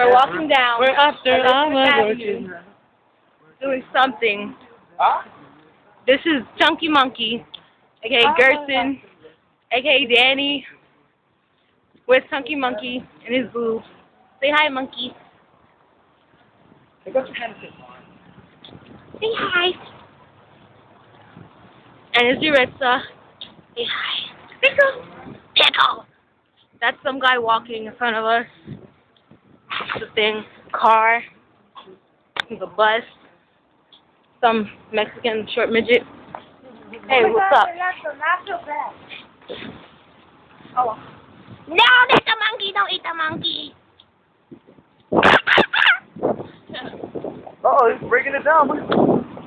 We're walking down. We're after Avenue, doing something. This is Chunky Monkey, aka Gerson, aka Danny, with Chunky Monkey and his boo. Say hi, Monkey. Say hi. And it's yaritza. Say hi. Pickle. Pickle. That's some guy walking in front of us. The thing, car, the bus, some Mexican short midget. Hey, what's up? Oh. No, that's a monkey. Don't eat the monkey. Uh-oh, he's breaking it down.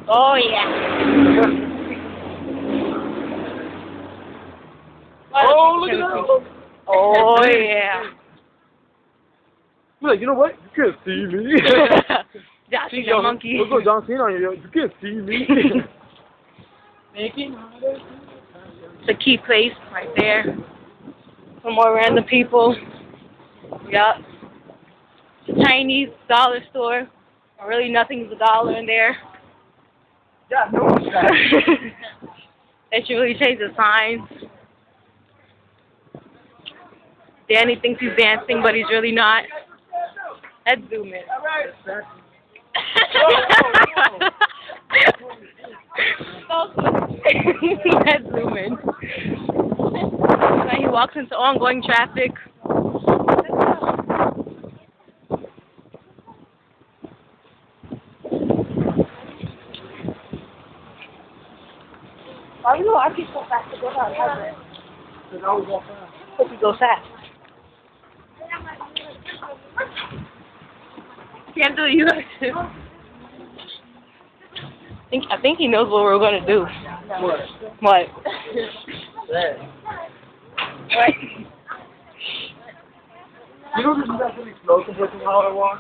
Oh, yeah. Oh, look at that. Oh, yeah. I'm like, you know what? You can't see me. Josh, the monkey. Let's go John Cena on you. You can't see me. It's a key place right there. Some more random people. Yup. It's a Chinese dollar store. Really, nothing's a dollar in there. Yeah, no one's that. They should really change the signs. Danny thinks he's dancing, but he's really not. Let's zoom in. Let's zoom in. Now he walks into ongoing traffic. Why do I keep so fast to go down? Because I always walk fast. Hope you go fast. Can't do you guys too. I think he knows what we're gonna do. What? What? There. What? You know this is actually slow compared to how I walk?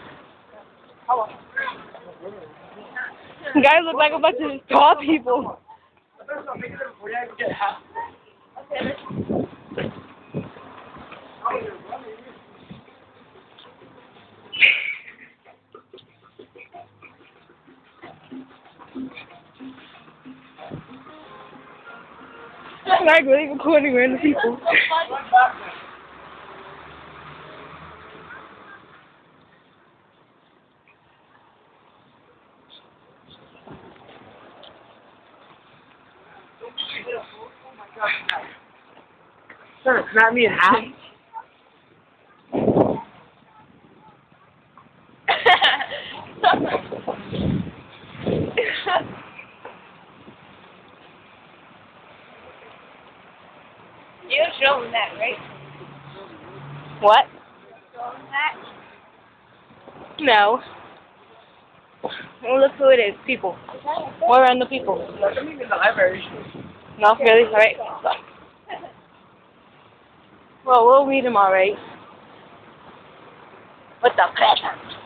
You guys look like a bunch of tall people. I'm like really recording random people. Trying to snap me in half? You show them that, right? What? Show them that? No. Well, look who it is. People. More random people. I'm in the library. No, really? Alright. Well, we'll meet him alright. With the present.